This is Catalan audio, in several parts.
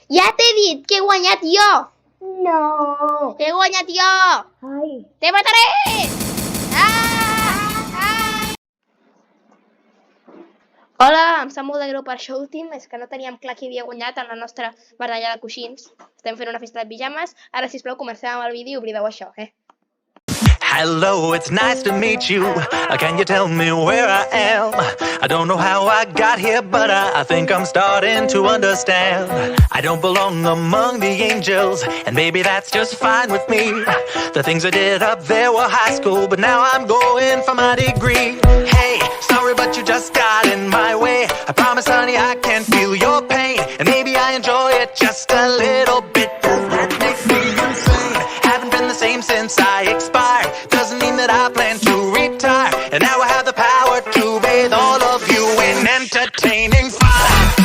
Ja t'he dit que he guanyat jo! No! He guanyat jo! Ai! Te mataré! Hola, em sap molt de greu per això últim, és que no teníem clar qui havia guanyat en la nostra baralla de coixins. Estem fent una festa de pijames, ara sisplau comencem amb el vídeo i oblideu això, Hello, it's nice to meet you. Can you tell me where I am? I don't know how I got here, but I think I'm starting to understand. I don't belong among the angels, and maybe that's just fine with me. The things I did up there were high school, but now I'm going for my degree. Hey, sorry, but you just got in my way. I promise, honey, I can feel your pain, and maybe I enjoy it just a little bit. Does that make me insane? Haven't been the same since I expired. Doesn't mean that I plan to retire. And now I have the power to bathe all of you in entertaining fire.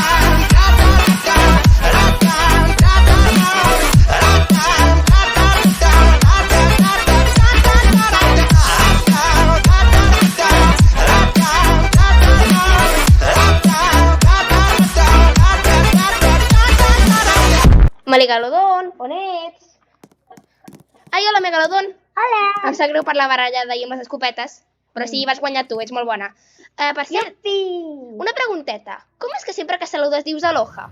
Megalodon, on ets? Ai, hola, Megalodon. Hola! Em sap greu per la baralla d'ahir amb les escopetes, però sí, vas guanyar tu, ets molt bona. Per cert, una pregunteta. Com és que sempre que saludes dius aloha?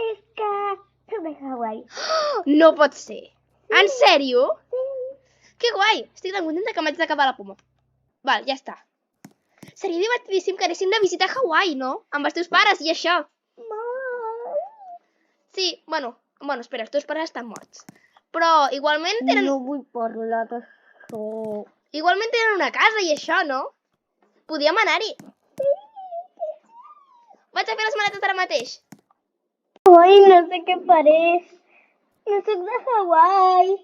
És que som de Hawaii. No pot ser. En sèrio? Que guai! Estic tan contenta que m'haig d'acabar la poma. Val, ja està. Seria divertidíssim que anéssim de visita a Hawaii, no? Amb els teus pares i això. Sí, bueno, espera, els teus pares estan morts. Però igualment tenen... No vull parlar d'això. Igualment tenen una casa i això, no? Podíem anar-hi. Vaig a fer les maletes ara mateix. Ai, no sé què faré. No soc de Hawaii.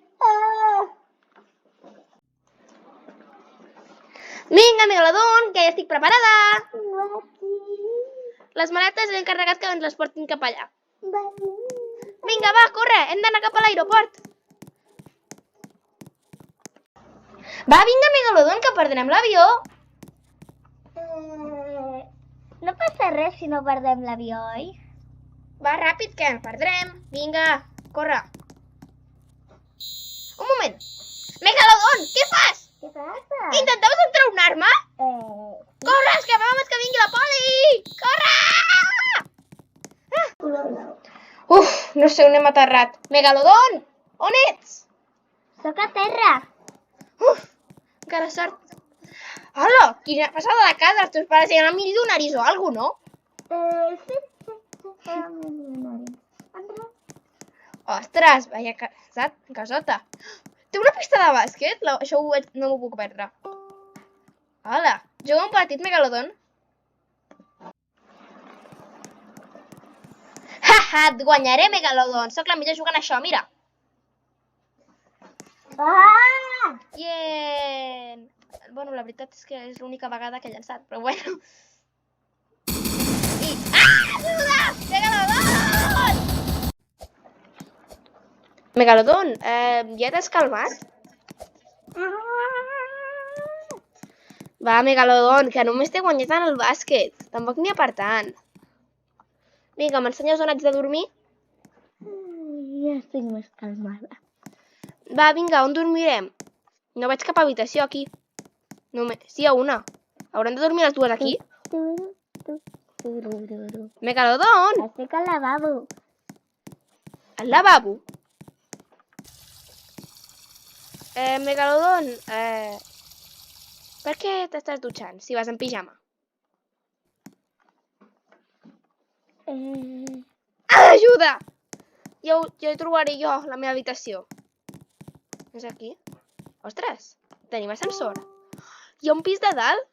Vinga, Megalodon, que ja estic preparada. Les maletes he encarregat que ens les portin cap allà. Vinga, va, corre, hem d'anar cap a l'aeroport. Va, vinga, Megalodon, que perdrem l'avió. No passa res si no perdem l'avió, oi? Va, ràpid, que el perdrem. Vinga, corre. Un moment. Megalodon, què fas? Què passa? Intentaves entrar una arma? Corre, escapem abans que vingui la poli! Corre! Uf, no sé on hem aterrat. Megalodon, on ets? Soc a terra. Uf, encara sort. Hola, quina passada de casa. Els teus pares eren milionaris o alguna cosa, no? Sí, milionari. Ostres, vaya casota. Té una pista de bàsquet? Això no m'ho puc perdre. Hola, juga un partit, Megalodon? Haha, et guanyaré, Megalodon. Soc la millor jugant a això, mira. Bien. Bueno, la veritat és que és l'única vegada que he llançat, però bueno. Ajuda! Megalodon! Megalodon, ja t'has calmat? Va, Megalodon, que només t'he guanyat en el bàsquet. Tampoc n'hi ha per tant. Vinga, m'ensenyes on haig de dormir? Ja estic més calmada. Va, vinga, on dormirem? No veig cap habitació aquí. Només hi ha una. Haurem de dormir les dues aquí? Megalodon! Estic al lavabo. Al lavabo? Megalodon, per què t'estàs dutxant si vas en pijama? Ajuda! Ja hi trobaré jo, la meva habitació. És aquí? Ostres, tenim ascensor. Hi ha un pis de dalt?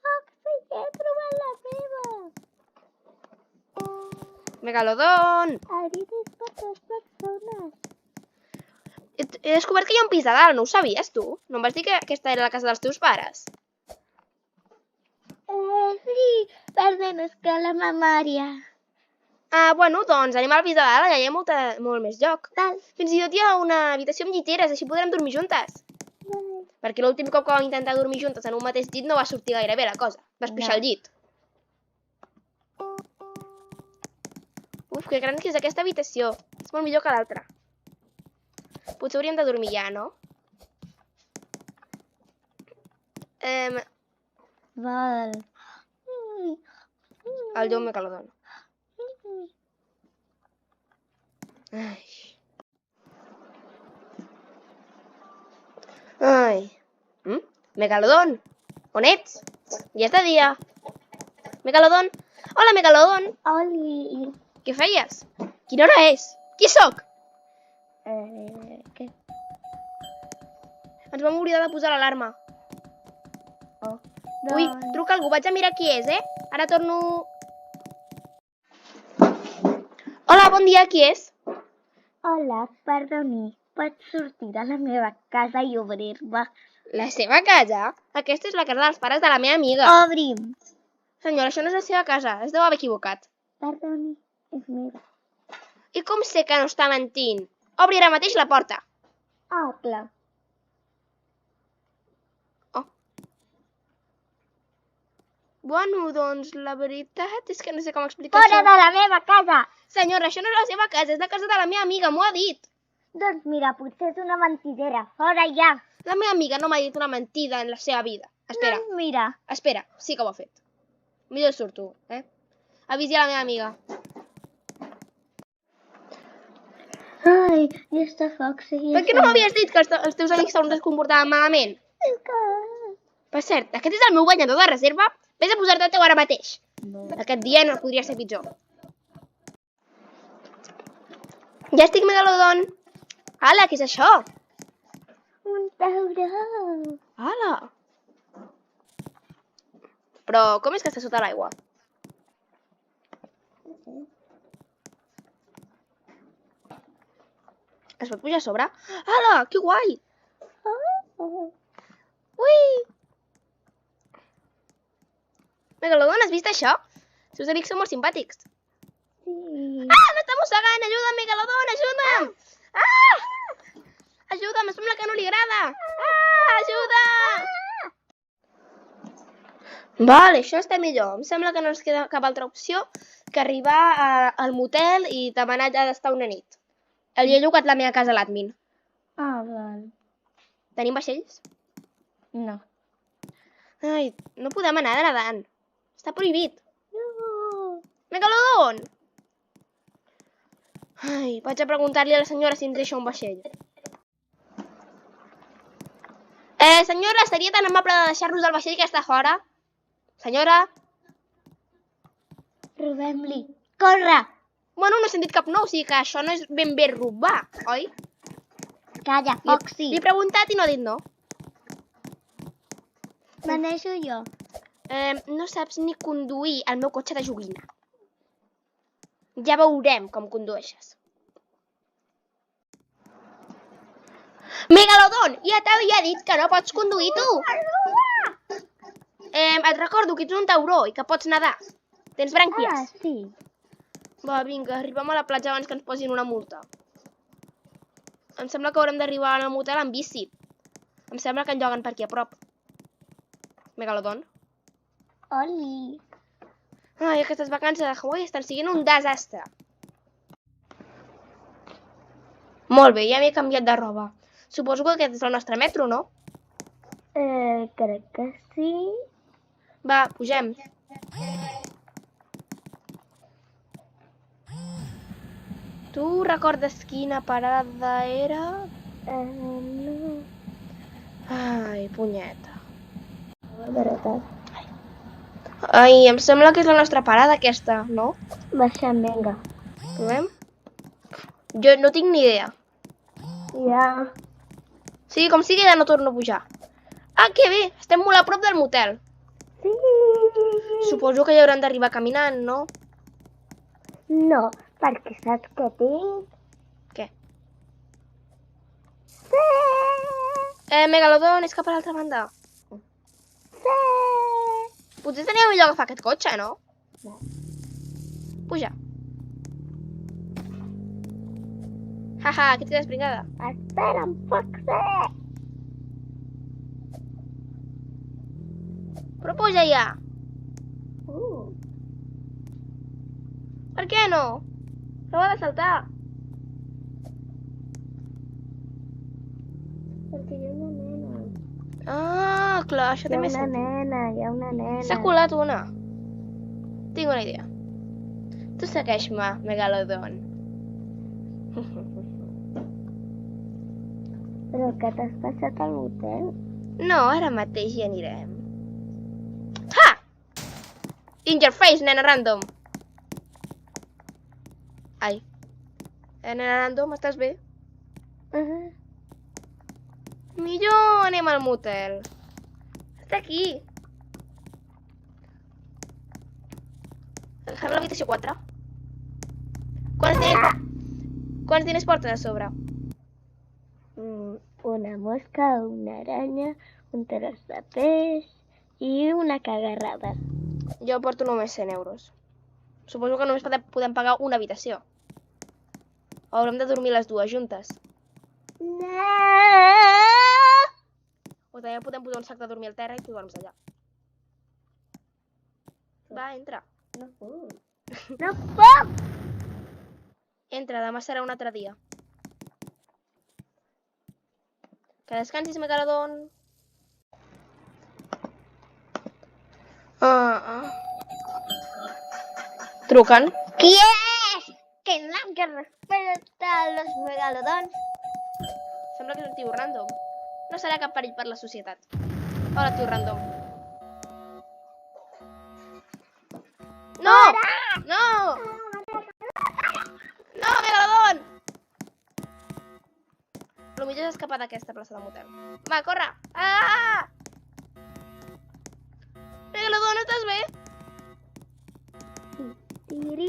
Sí, he trobat la meva. Megalodon! Arides per 2 persones. He descobert que hi ha un pis de dalt, no ho sabies tu? No em vas dir que aquesta era la casa dels teus pares? Sí, perdona, és que la memòria. Bueno, doncs anem al pis de dalt, allà hi ha molt més lloc. Val. Fins i tot hi ha una habitació amb lliteres, així podrem dormir juntes. Perquè l'últim cop que vam intentar dormir juntes en un mateix llit no va sortir gaire bé la cosa. Vas pixar el llit. Uf, Uf, que gran que és aquesta habitació. És molt millor que l'altra. Potser hauríem de dormir ja, no? Val. El Déu Megalodon. Ai. Ai. Megalodon, on ets? Ja és de dia. Megalodon. Hola, Megalodon. Oli. Què feies? Quina hora és? Qui sóc? Què? Ens vam oblidar de posar l'alarma. Oh. Ui, truca algú. Vaig a mirar qui és, Ara torno... Hola, bon dia, qui és? Hola, perdoni. Pots sortir de la meva casa i obrir-me? La seva casa? Aquesta és la casa dels pares de la meva amiga. Obri'm. Senyora, això no és la seva casa. Es deu haver equivocat. Perdoni, és meva. I com sé que no està mentint? Obri ara mateix la porta. Ah, clar. Bueno, doncs la veritat és que no sé com explicar Fora això. de la meva casa! Senyora, això no és la seva casa, és la casa de la meva amiga, m'ho ha dit. Doncs mira, potser és una mentidera. Fora ja! La meva amiga no m'ha dit una mentida en la seva vida. Espera, Doncs mira. espera, sí que ho ha fet. Millor surto, Avisi a la meva amiga. Ai, ja està Foxy. Per què no m'havies dit que els teus amics es comportaven malament? És que... Per cert, aquest és el meu guanyador de reserva. Vés a posar-te el teu ara mateix. No. Aquest dia no podria ser pitjor. Ja estic, Megalodon. Ala, què és això? Un tauró. Ala. Però com és que està sota l'aigua? Es pot pujar a sobre? Ala, que guai! Ui! Megalodon, has vist això? Els seus amics són molt simpàtics. Sí. Ah, m'està mossegant! Ajuda'm, Megalodon, ajuda'm! Ah! Ajuda'm, em sembla que no li agrada. Ah, ajuda! Vale, això està millor. Em sembla que no ens queda cap altra opció que arribar al motel i demanar ja d'estar una nit. El he llogat la meva casa a l'admin. Ah, val. Tenim vaixells? No. Ai, no podem anar nedant. Està prohibit. No. Megalodon! Ai, vaig a preguntar-li a la senyora si ens deixa un vaixell. Senyora, seria tan amable de deixar-nos el vaixell que està fora? Senyora? Robem-li. Corre! Bueno, no he sentit cap no, o sigui que això no és ben bé robar, oi? Calla, Foxy. Li he preguntat i no ha dit no. Manejo jo. No saps ni conduir el meu cotxe de joguina. Ja veurem com condueixes. Megalodon, ja t'havia dit que no pots conduir tu. Et recordo que ets un tauró i que pots nedar. Tens brànquies. Ah, sí. Va, vinga, arribem a la platja abans que ens posin una multa. Em sembla que haurem d'arribar al motel en bici. Em sembla que en lloguen per aquí a prop. Megalodon. Oli. Ai, aquestes vacances de Hawaii estan siguent un desastre. Molt bé, ja m'he canviat de roba. Suposo que aquest és el nostre metro, no? Crec que sí. Va, pugem. Tu recordes quina parada era? No. Ai, punyeta. La veritat. Ai, em sembla que és la nostra parada aquesta, no? Baixem, vinga. Provem? Jo no tinc ni idea. Ja. Sí, com sigui, ja no torno a pujar. Ah, que bé! Estem molt a prop del motel. Sí. Suposo que hi hauran d'arribar caminant, no? No, perquè saps què tinc? Què? Sí. Megalodon, és cap a l'altra banda. Sí. Potser seria millor agafar aquest cotxe, no? No. Puja. Haha, que ets espringada. Espera'm, Foxy. Però puja ja. Per què no? Prova de saltar. Perquè hi ha una nena. Ah, clar, això Hi ha també una sentit. nena, hi ha una nena. S'ha colat una. Tinc una idea. Tu segueix-me, Megalodon. Però que t'has passat al motel? No, ara mateix hi anirem. Ha! In your face, nena random. Ai. Nena random, estàs bé? Millor anem al motel. Està aquí. Agafem l'habitació 4. Quants diners porten a sobre? Una mosca, una aranya, un tros de peix i una cagarrada. Jo porto només 100 euros. Suposo que només podem pagar una habitació. O haurem de dormir les dues juntes. No! O també podem posar un sac de dormir al terra i tu dorms allà. Va, entra. No puc. No puc! Entra, demà serà un altre dia. Que descansis, Megalodon. Truquen. Qui és? Que no que respecta los megalodons. Sembla que és un tio random. No serà cap perill per la societat. Hola, tio random. No! No! No, Megalodon! Lo millor és escapar d'aquesta plaça de motel. Va, corre! Ah! Megalodon, estàs bé? Tiri,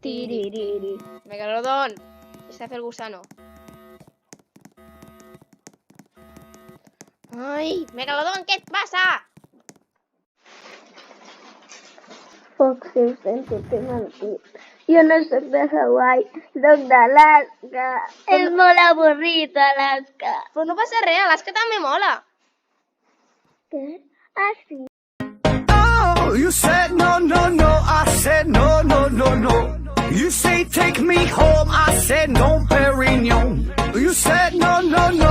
tiririri. Megalodon! Deixa de fer el gusano. Ai, Megalodon, què et passa? Poc sé sentir-te mentit. Jo no soc de Hawaii, soc d'Alaska. És molt avorrit, Alaska. Però no passa res, Alaska també mola. Què? Ah, sí. Oh, you said no, no, no. I said no, no, no, no. You say take me home. I said no, Perignon. You said no, no, no.